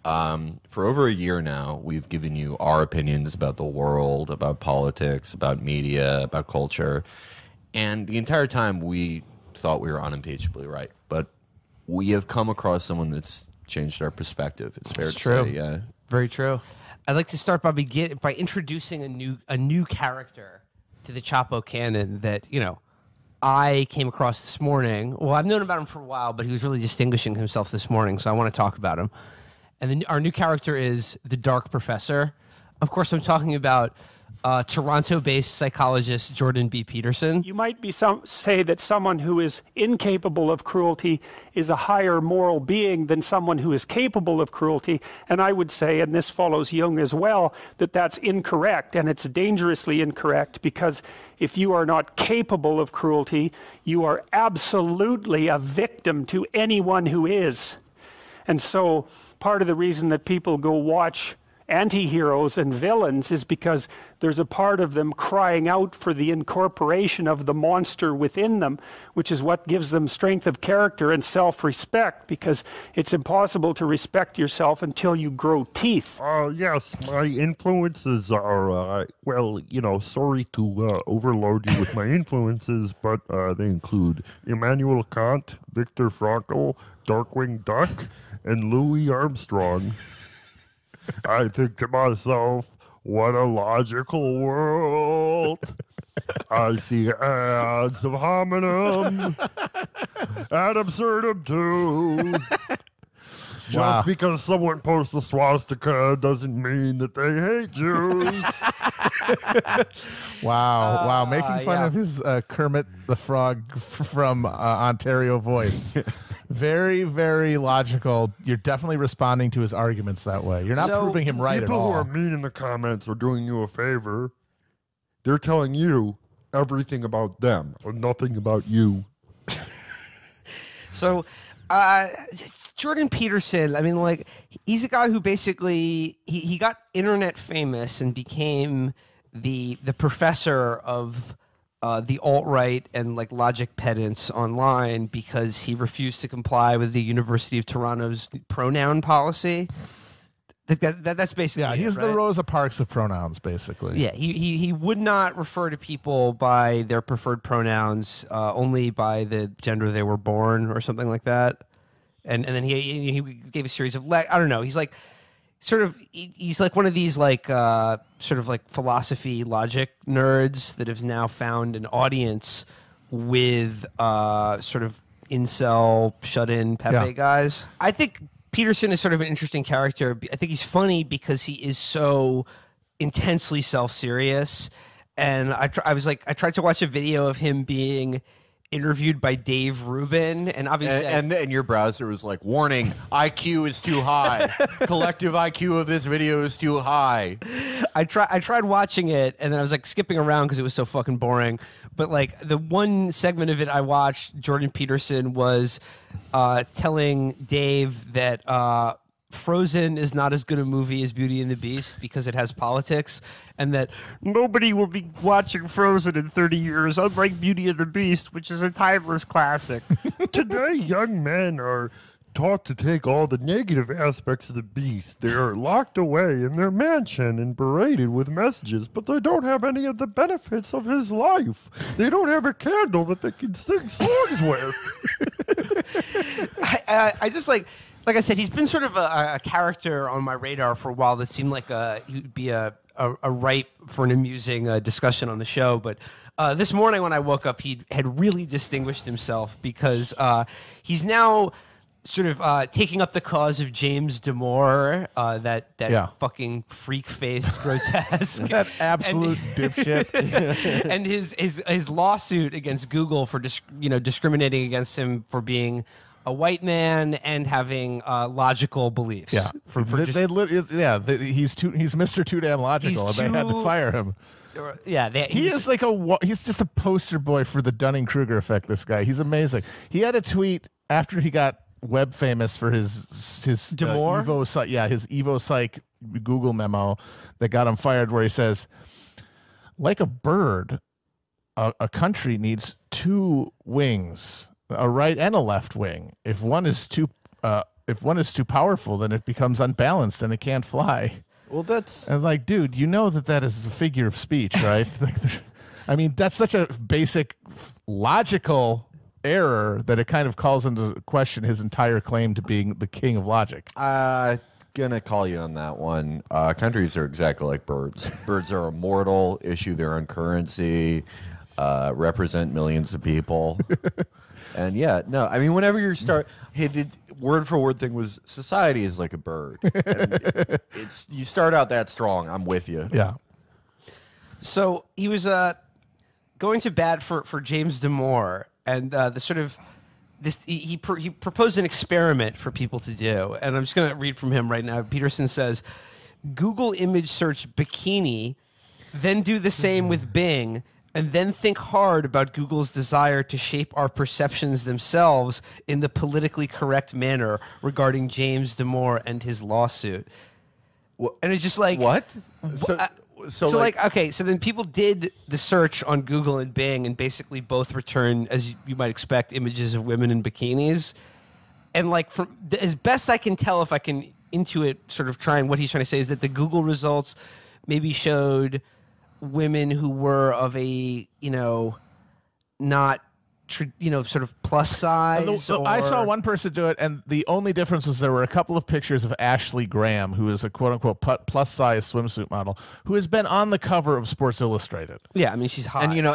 For over a year now, we've given you our opinions about the world, about politics, about media, about culture. And the entire time we thought we were unimpeachably right. But we have come across someone that's changed our perspective. It's fair to say, yeah. Very true. I'd like to start by introducing a new character to the Chapo canon that, I came across this morning. Well, I've known about him for a while, but he was really distinguishing himself this morning, so I want to talk about him. And then our new character is the Dark Professor. Of course, I'm talking about Toronto-based psychologist Jordan B. Petersen. You might say that someone who is incapable of cruelty is a higher moral being than someone who is capable of cruelty. And I would say, and this follows Jung as well, that that's incorrect, and it's dangerously incorrect, because if you are not capable of cruelty, you are absolutely a victim to anyone who is. And so part of the reason that people go watch anti-heroes and villains is because there's a part of them crying out for the incorporation of the monster within them, which is what gives them strength of character and self-respect, because it's impossible to respect yourself until you grow teeth. Yes, my influences are, sorry to overload you with my influences, but they include Immanuel Kant, Viktor Frankl, Darkwing Duck, and Louis Armstrong. I think to myself, what a logical world. I see ads of hominem ad absurdum too. Just because someone posts a swastika doesn't mean that they hate Jews. Wow. Making fun of his Kermit the Frog from Ontario voice. Very, very logical. You're definitely responding to his arguments that way. You're not proving him right at all. People who are mean in the comments are doing you a favor. They're telling you everything about them or nothing about you. So, Jordan Petersen, he's a guy who basically, he got internet famous and became the professor of the alt-right and logic pedants online because he refused to comply with the University of Toronto's pronoun policy. That's basically he's it, the right? Rosa Parks of pronouns, basically. Yeah, he would not refer to people by their preferred pronouns, only by the gender they were born or something like that. And then he gave a series of I don't know. He's he's like one of these philosophy logic nerds that have now found an audience with sort of incel shut-in Pepe guys. I think Petersen is sort of an interesting character. I think he's funny because he is so intensely self-serious. And I tried to watch a video of him being interviewed by Dave Rubin, and obviously, and your browser was like, "Warning: IQ is too high. Collective IQ of this video is too high." I tried watching it, and then I was skipping around because it was so fucking boring. But the one segment of it I watched, Jordan Petersen was telling Dave that Frozen is not as good a movie as Beauty and the Beast because it has politics, and that nobody will be watching Frozen in 30 years, unlike Beauty and the Beast, which is a timeless classic. Today, young men are taught to take all the negative aspects of the Beast. They are locked away in their mansion and berated with messages, but they don't have any of the benefits of his life. They don't have a candle that they can sing songs with. I just like I said, he's been sort of a character on my radar for a while that seemed like he would be a ripe for an amusing discussion on the show. But this morning when I woke up, he had really distinguished himself because he's now sort of taking up the cause of James Damore, that fucking freak-faced grotesque. That absolute dipshit. And his lawsuit against Google for discriminating against him for being a white man and having logical beliefs. Yeah, he's Mr. Too Damn Logical, and they had to fire him. Yeah, he's just a poster boy for the Dunning-Kruger effect. This guy, he's amazing. He had a tweet after he got web famous for his Evo Psych, his Evo Psych Google memo that got him fired, where he says, "Like a bird, a country needs two wings, a right and a left wing. If one is too if one is too powerful, then it becomes unbalanced and it can't fly. Well, that's and like, dude, you know that is a figure of speech, right? I mean, that's such a basic logical error that it kind of calls into question his entire claim to being the king of logic. Gonna call you on that one. Countries are exactly like birds. Birds are immortal, issue their own currency, represent millions of people. And yeah, no, I mean, whenever you start, hey, the word for word thing was society is like a bird. And you start out that strong. I'm with you. Yeah. So he was going to bat for James Damore, and the sort of this he proposed an experiment for people to do, and I'm just going to read from him right now. Petersen says, Google image search bikini, then do the same with Bing, and then think hard about Google's desire to shape our perceptions themselves in the politically correct manner regarding James Damore and his lawsuit. And it's just like, what? So okay, so then people did the search on Google and Bing, and basically both return, as you might expect, images of women in bikinis. And like, from as best I can tell, if I can intuit sort of trying what he's trying to say, is that the Google results maybe showed women who were of a, not, sort of plus size. I saw one person do it, and the only difference was there were a couple of pictures of Ashley Graham, who is a quote-unquote plus size swimsuit model, who has been on the cover of Sports Illustrated. Yeah, I mean, she's hot. And,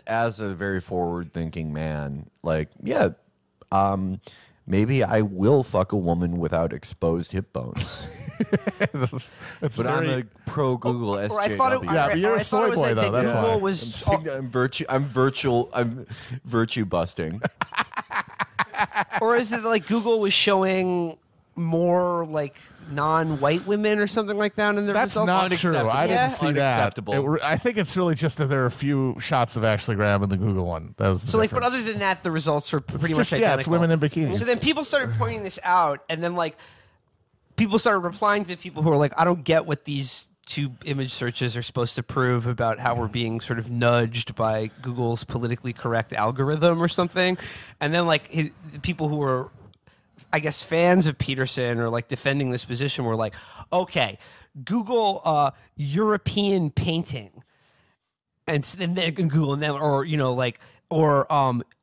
as a very forward-thinking man, like, yeah, maybe I will fuck a woman without exposed hip bones. That's but very... I'm a pro Google SJW. Or I thought it, yeah, but you're a soy boy, though. That's Google why. was I'm virtue busting. Or is it like Google was showing more like non-white women or something like that in their That's results? not true. I didn't see that. Unacceptable. I think it's really just that there are a few shots of Ashley Graham in the Google one. That was the So like, but difference. other than that, the results were pretty just, much yeah, identical. it's women in bikinis. So then people started pointing this out, and then like people started replying to the people who were like, I don't get what these two image searches are supposed to prove about how we're being sort of nudged by Google's politically correct algorithm or something. And then like the people who were, I guess, fans of Petersen or like defending this position were like, okay, Google European painting, and then Google, and then or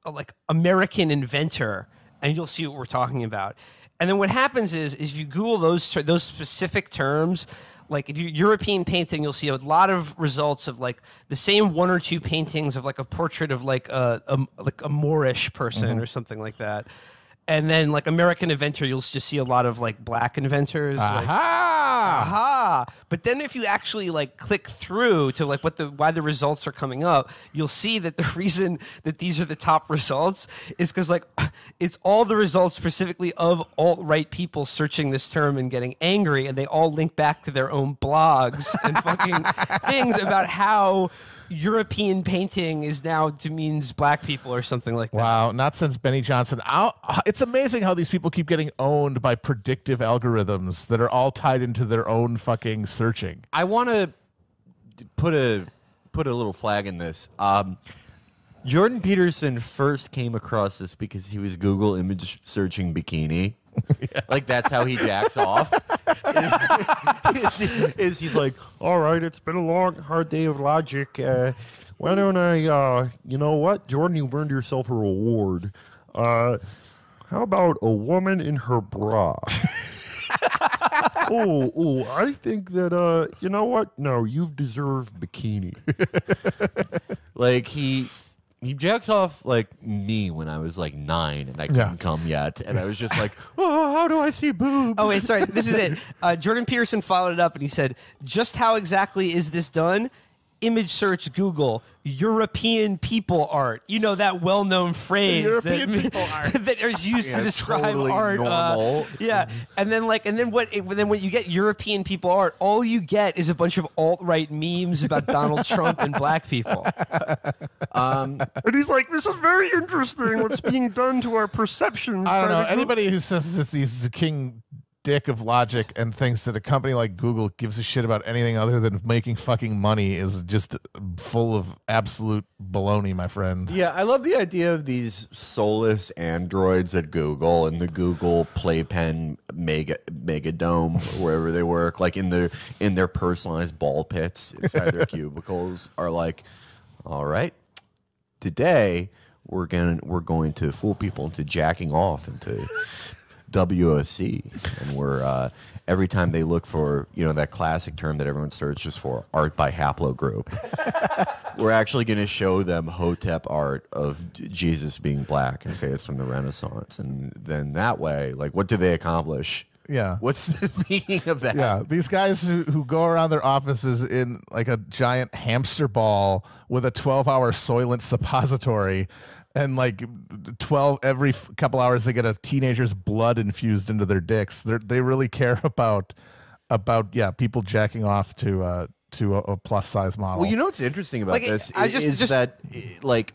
like American inventor, and you'll see what we're talking about. And then what happens is if you Google those specific terms, like if you European painting, you'll see a lot of results of like the same one or two paintings of like a portrait of like a Moorish person or something like that. And then like American inventor, you'll just see a lot of like black inventors. Aha! But then if you actually like click through to like why the results are coming up, you'll see that the reason that these are the top results is because like it's all the results specifically of alt-right people searching this term and getting angry, and they all link back to their own blogs and fucking things about how European painting is now to means black people or something like that. Wow, not since Benny Johnson. It's amazing how these people keep getting owned by predictive algorithms that are all tied into their own fucking searching. I want to put a little flag in this. Jordan Petersen first came across this because he was Google image searching bikini. Yeah. Like that's how he jacks off. He's like, all right, it's been a long, hard day of logic. Why don't I, you know what, Jordan, you've earned yourself a reward. How about a woman in her bra? Oh, I think that, you know what? No, you've deserved bikini. Like he jacks off like me when I was like 9 and I couldn't come yet. And I was just like, oh, how do I see boobs? Oh, wait, sorry. This is it. Jordan Petersen followed it up and he said, just how exactly is this done? Image search Google European people art. You know that well-known phrase that is used to describe totally art. Normal. And then when you get European people art, all you get is a bunch of alt-right memes about Donald Trump and black people. And he's like, this is very interesting what's being done to our perceptions. I don't know. Anybody who says he's the king dick of logic and thinks that a company like Google gives a shit about anything other than making fucking money is just full of absolute baloney, my friend. Yeah, I love the idea of these soulless androids at Google and the Google Playpen mega dome, wherever they work, like in their personalized ball pits inside their cubicles, are like, all right, today we're going to fool people into jacking off into WOC, and we're every time they look for that classic term that everyone searches for, art by haplogroup, we're actually going to show them Hotep art of Jesus being black and say it's from the Renaissance, and then that way, like, what do they accomplish? Yeah. What's the meaning of that? Yeah, these guys who go around their offices in like a giant hamster ball with a 12-hour Soylent suppository, and like 12 every couple hours they get a teenager's blood infused into their dicks. They really care about people jacking off to a plus size model. Well, you know what's interesting about Like, this I is just- that, like,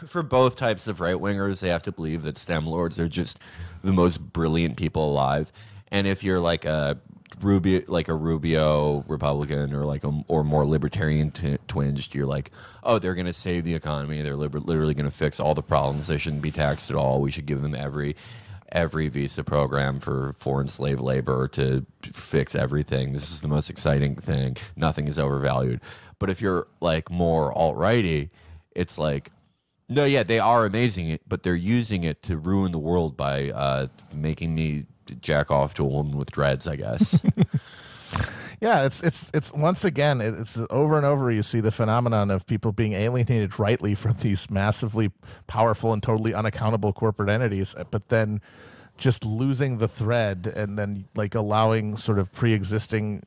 for both types of right wingers, they have to believe that STEM lords are just the most brilliant people alive. And if you're like a Rubio Republican or more libertarian twinged, you're like, oh, they're going to save the economy. They're literally going to fix all the problems. They shouldn't be taxed at all. We should give them every visa program for foreign slave labor to fix everything. This is the most exciting thing. Nothing is overvalued. But if you're like more alt-righty, it's like, no, yeah, they are amazing, but they're using it to ruin the world by making me jack off to a woman with dreads, I guess. Yeah, it's once again, it's over and over you see the phenomenon of people being alienated rightly from these massively powerful and totally unaccountable corporate entities, but then just losing the thread and then like allowing sort of pre-existing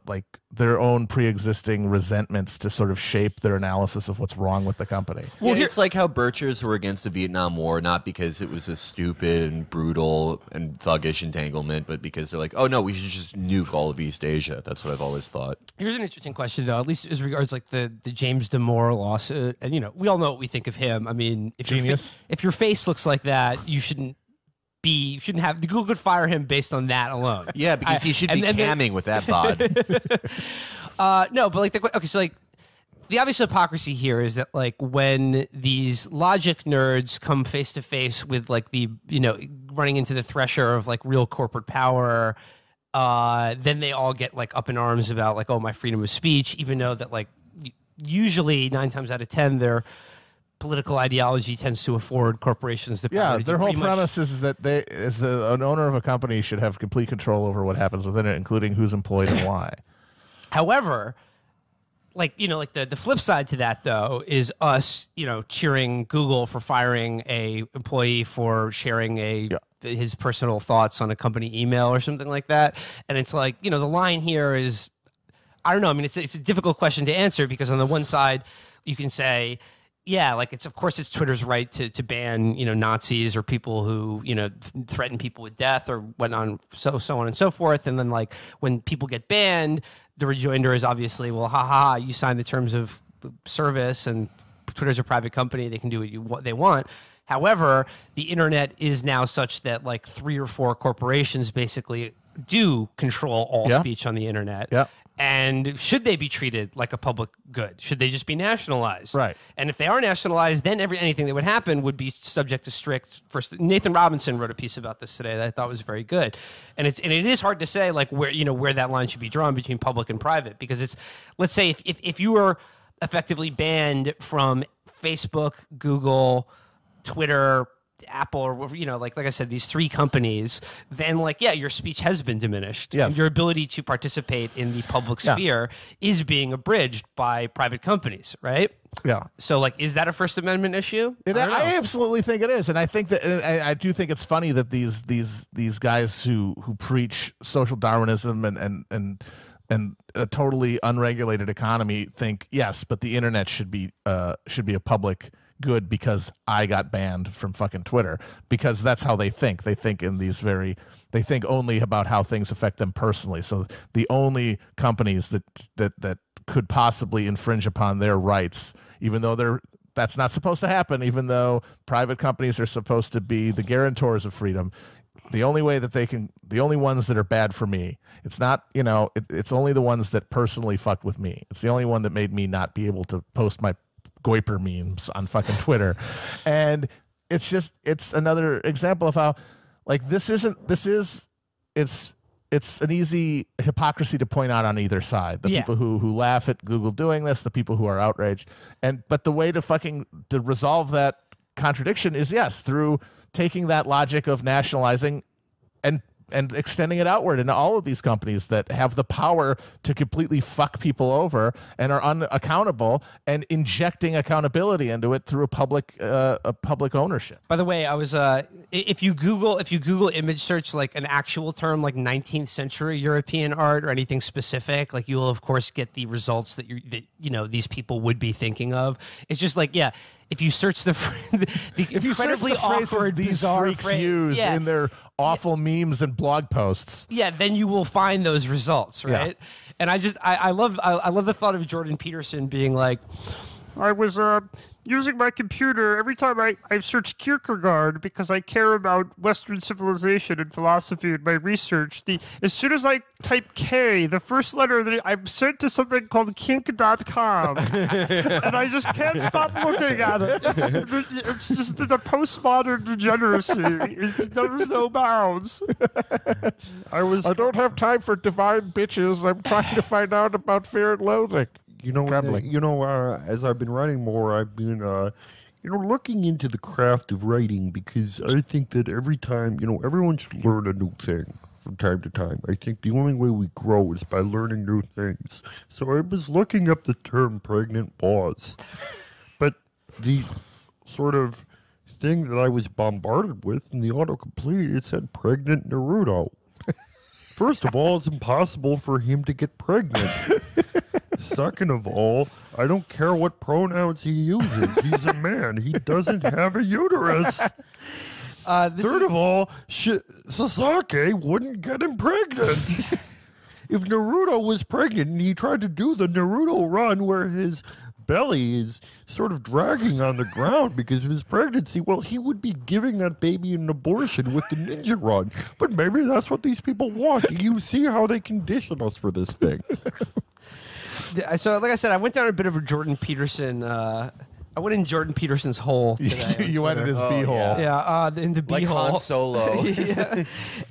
like their own pre-existing resentments to sort of shape their analysis of what's wrong with the company. Well, it's like how Birchers were against the Vietnam War, not because it was a stupid and brutal and thuggish entanglement, but because they're like, oh no, we should just nuke all of East Asia. That's what I've always thought. Here's an interesting question, though, at least as regards like the James Damore lawsuit. And, we all know what we think of him. I mean, if Genius. if your face looks like that, you shouldn't have, Google could fire him based on that alone. Yeah, because he should be camming with that bod. No, but like, okay, so like, the obvious hypocrisy here is that like when these logic nerds come face to face with like the running into the thresher of like real corporate power, then they all get like up in arms about like, oh, my freedom of speech, even though that like usually 9 times out of 10 their political ideology tends to afford corporations the power. Yeah, to their do whole pretty much- premise is that they, as an owner of a company, should have complete control over what happens within it, including who's employed and why. However, like like the flip side to that though is us cheering Google for firing a employee for sharing his personal thoughts on a company email or something like that, and it's like the line here is, I don't know. I mean, it's a difficult question to answer because on the one side you can say, yeah, like it's Twitter's right to ban Nazis or people who threaten people with death or whatnot, so on and so forth. And then like when people get banned, the rejoinder is obviously, well, you signed the terms of service, and Twitter's a private company; they can do what they want. However, the internet is now such that like 3 or 4 corporations basically do control all speech on the internet. Yeah. And should they be treated like a public good? Should they just be nationalized? Right. And if they are nationalized, then anything that would happen would be subject to strict. First, Nathan Robinson wrote a piece about this today that I thought was very good. And it is hard to say like where that line should be drawn between public and private, because it's, let's say if you were effectively banned from Facebook, Google, Twitter, Apple, or like I said, these 3 companies, then your speech has been diminished. Yes. And your ability to participate in the public sphere is being abridged by private companies, right? Yeah. So is that a First Amendment issue? I absolutely think it is, and I think that I do think it's funny that these guys who preach social Darwinism and a totally unregulated economy think yes, but the internet should be a public good because I got banned from fucking Twitter, because that's how they think. They think in these they think only about how things affect them personally. So the only companies that could possibly infringe upon their rights, even though that's not supposed to happen, even though private companies are supposed to be the guarantors of freedom, the only way that the only ones that are bad for me. It's not, it's only the ones that personally fucked with me. It's the only one that made me not be able to post my Goiper memes on fucking Twitter. And it's another example of how, like, it's an easy hypocrisy to point out on either side. The people who laugh at Google doing this, the people who are outraged. But the way to resolve that contradiction is, yes, through taking that logic of nationalizing and extending it outward into all of these companies that have the power to completely fuck people over and are unaccountable, and injecting accountability into it through a public ownership. By the way, I was if you Google image search like an actual term like 19th century European art or anything specific, like you will of course get the results that these people would be thinking of. It's just like, yeah, if you search the incredibly awkward, these bizarre freaks phrase, use in their awful memes and blog posts, then you will find those results, right? Yeah. And I love the thought of Jordan Petersen being like, I was using my computer every time I've searched Kierkegaard because I care about Western civilization and philosophy in my research. As soon as I type K, the first letter that I'm sent to something called kink.com. And I just can't stop looking at it. It's just the postmodern degeneracy. There's no bounds. I don't have time for divine bitches. I'm trying to find out about Fear and Loathing. As I've been writing more, I've been, looking into the craft of writing, because I think that every time, everyone should learn a new thing from time to time. I think the only way we grow is by learning new things. So I was looking up the term pregnant pause, but the sort of thing that I was bombarded with in the autocomplete, it said pregnant Naruto. First of all, it's impossible for him to get pregnant. Second of all, I don't care what pronouns he uses. He's a man. He doesn't have a uterus. Third of all, Sasaki wouldn't get him pregnant. If Naruto was pregnant and he tried to do the Naruto run where his belly is sort of dragging on the ground because of his pregnancy, well, he would be giving that baby an abortion with the ninja run. But maybe that's what these people want. Do you see how they condition us for this thing? So, like I said, I went down a bit of a Jordan Petersen. I went in Jordan Petersen's hole today. You went in his b-hole. Yeah, in the b-hole. Like Han Solo. Yeah.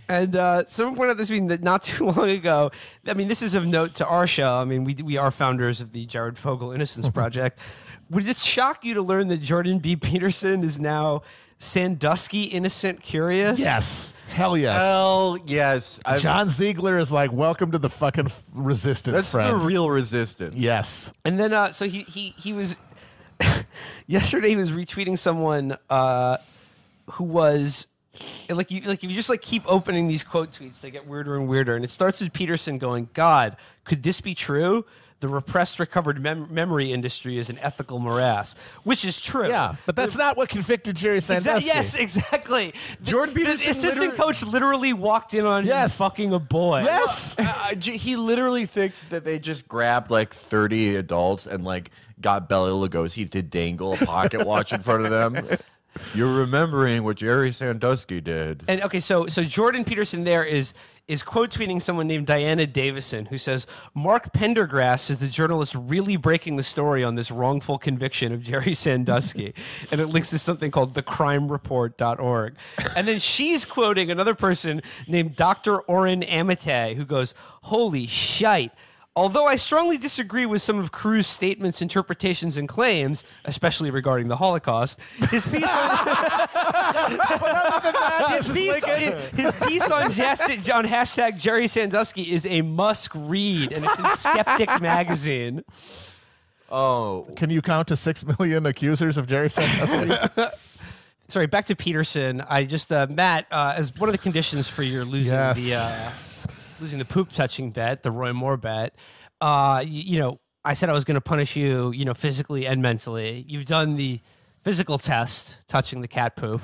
And someone pointed out this meeting that not too long ago, I mean, this is of note to our show. I mean, we are founders of the Jared Fogle Innocence Project. Would it shock you to learn that Jordan B. Petersen is now Sandusky Innocent Curious? Yes. Hell yes. Hell yes. John Ziegler is like, welcome to the fucking resistance, That's friend. the real resistance. Yes. And then, so he was... yesterday he was retweeting someone who was... Like if you just like keep opening these quote tweets, they get weirder and weirder. And it starts with Petersen going, God, could this be true? The repressed, recovered memory industry is an ethical morass, which is true. Yeah, but that's not what convicted Jerry Sandusky. Yes, exactly. Jordan Petersen, the assistant coach literally walked in on him fucking a boy. Yes. He literally thinks that they just grabbed like 30 adults and like got Bela Lugosi to dangle a pocket watch in front of them. You're remembering what Jerry Sandusky did. And okay, so Jordan Petersen there is quote tweeting someone named Diana Davison, who says, Mark Pendergrass is the journalist really breaking the story on this wrongful conviction of Jerry Sandusky. And it links to something called thecrimereport.org. And then she's quoting another person named Dr. Oren Amate, who goes, holy shite. Although I strongly disagree with some of Cruz's statements, interpretations, and claims, especially regarding the Holocaust, his piece on hashtag Jerry Sandusky is a must read, and it's in Skeptic magazine. Oh, can you count to 6 million accusers of Jerry Sandusky? Sorry, back to Petersen. I just Matt, as one of the conditions for your losing losing the poop touching bet, the Roy Moore bet, I said I was going to punish you, physically and mentally. You've done the physical test, touching the cat poop.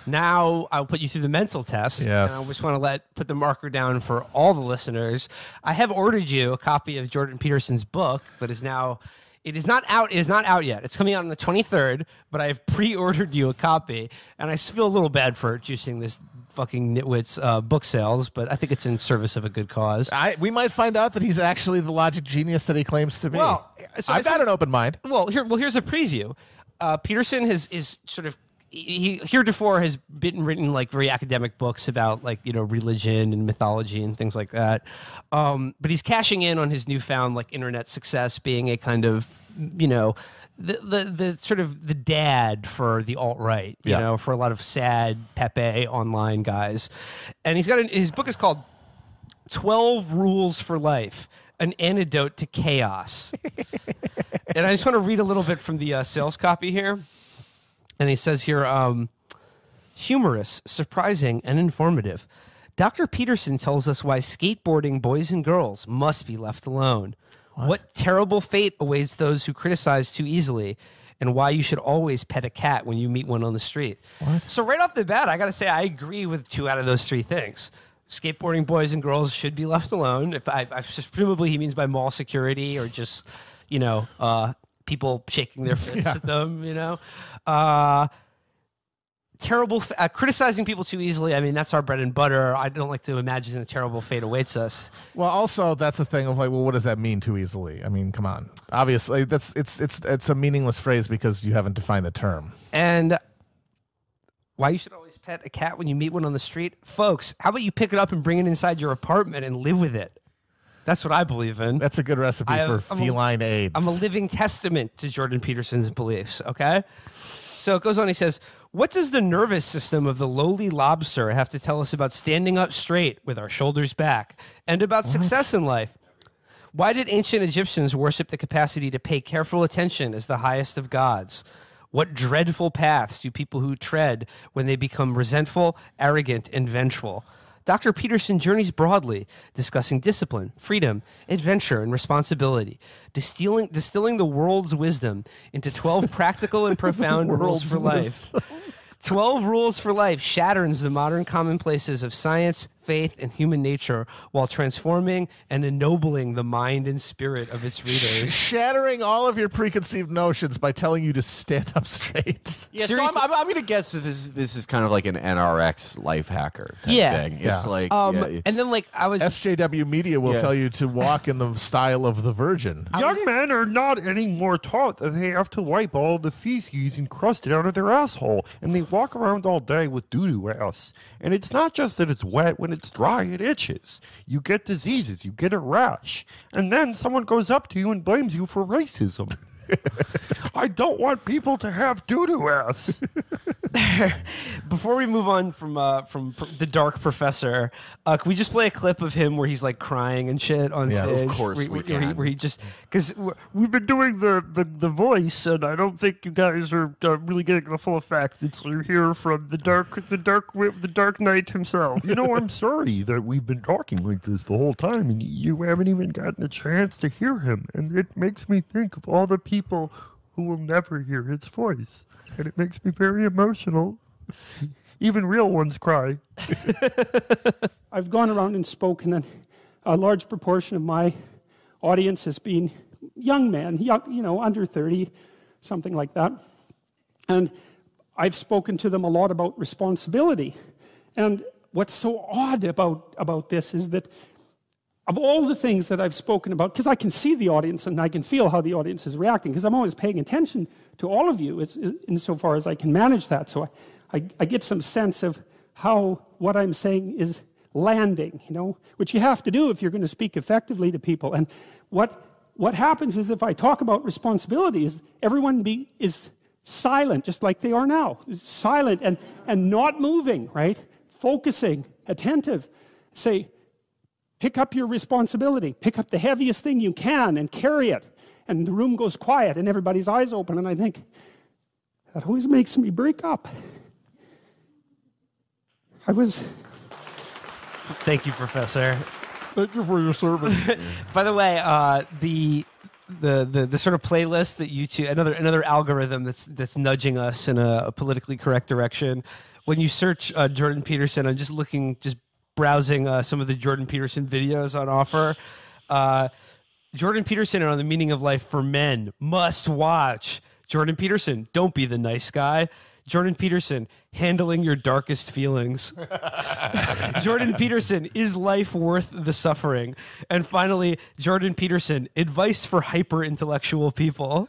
Now I'll put you through the mental test. Yes. And I just want to put the marker down for all the listeners. I have ordered you a copy of Jordan Petersen's book that is now... It is not out. It is not out yet. It's coming out on the 23rd, but I have pre-ordered you a copy, and I feel a little bad for juicing this fucking nitwits' book sales, but I think it's in service of a good cause. We might find out that he's actually the logic genius that he claims to be. Well, I've got an open mind. Well, here's a preview. Petersen is sort of he heretofore has been written like very academic books about like religion and mythology and things like that. But he's cashing in on his newfound like internet success, being a kind of the sort of the dad for the alt-right, you know, for a lot of sad Pepe online guys. And his book is called 12 Rules for Life, an antidote to chaos. And I just want to read a little bit from the sales copy here. And he says here, humorous, surprising, and informative. Dr. Petersen tells us why skateboarding boys and girls must be left alone. What terrible fate awaits those who criticize too easily, and why you should always pet a cat when you meet one on the street. What? So right off the bat, I got to say I agree with 2 out of those 3 things. Skateboarding boys and girls should be left alone. If I presumably he means by mall security or just people shaking their fists at them. Terrible criticizing people too easily. I mean, that's our bread and butter. I don't like to imagine a terrible fate awaits us. Well, also that's the thing of like, well, what does that mean too easily? I mean, come on. Obviously, it's a meaningless phrase because you haven't defined the term. And why you should always pet a cat when you meet one on the street, folks? How about you pick it up and bring it inside your apartment and live with it? That's what I believe in. That's a good recipe for feline AIDS. I'm a living testament to Jordan Petersen's beliefs. Okay, so it goes on. He says, what does the nervous system of the lowly lobster have to tell us about standing up straight with our shoulders back and about success in life? Why did ancient Egyptians worship the capacity to pay careful attention as the highest of gods? What dreadful paths do people who tread when they become resentful, arrogant, and vengeful? Dr. Petersen journeys broadly, discussing discipline, freedom, adventure, and responsibility, distilling the world's wisdom into 12 practical and profound rules for life. 12 Rules for Life shatters the modern commonplaces of science, faith, and human nature while transforming and ennobling the mind and spirit of its readers. Shattering all of your preconceived notions by telling you to stand up straight. Yeah, so I'm going to guess that this is kind of like an NRX life hacker type thing. It's like... and then like I was... SJW Media will tell you to walk in the style of the Virgin. Young men are not anymore taught that they have to wipe all the feces encrusted out of their asshole, and they walk around all day with doo-doo ass. And it's not just that it's wet. When it's dry, it itches. You get diseases. You get a rash. And then someone goes up to you and blames you for racism. I don't want people to have doo-doo ass. Before we move on from the Dark Professor, can we just play a clip of him where he's like crying and shit on stage? Of course we can. Where he just because we've been doing the voice, and I don't think you guys are really getting the full effect. It's you hear from the Dark Knight himself. You know, I'm sorry that we've been talking like this the whole time, and you haven't even gotten a chance to hear him. And it makes me think of all the people who will never hear his voice, and it makes me very emotional. Even real ones cry. I've gone around and spoken, and a large proportion of my audience has been young men, under 30, something like that. And I've spoken to them a lot about responsibility. And what's so odd about this is that of all the things that I've spoken about, because I can see the audience and I can feel how the audience is reacting, because I'm always paying attention to all of you insofar as I can manage that. So I get some sense of how what I'm saying is landing, which you have to do if you're going to speak effectively to people. And what happens is if I talk about responsibilities, everyone is silent, just like they are now. Silent and not moving, right? Focusing, attentive. Say, pick up your responsibility. Pick up the heaviest thing you can and carry it. And the room goes quiet and everybody's eyes open. And I think, that always makes me break up. Thank you, Professor. Thank you for your service. By the way, the sort of playlist that YouTube, another algorithm that's nudging us in a politically correct direction. When you search Jordan Petersen, I'm just browsing some of the Jordan Petersen videos on offer. Jordan Petersen on the meaning of life for men. Must watch. Jordan Petersen, don't be the nice guy. Jordan Petersen, handling your darkest feelings. Jordan Petersen, is life worth the suffering? And finally, Jordan Petersen, advice for hyper-intellectual people.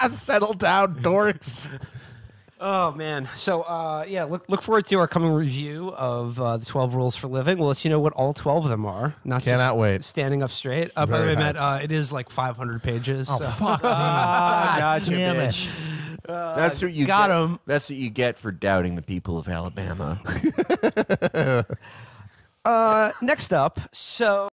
Settle down, dorks. Oh man! So yeah, look forward to our coming review of the 12 Rules for Living. We'll let you know what all 12 of them are. Not Cannot just wait. Standing up straight. By the way, Very Matt, it is like 500 pages. Oh so. fuck! Gotcha, damn it. bitch. That's what you got get. 'em. That's what you get for doubting the people of Alabama. Next up, so.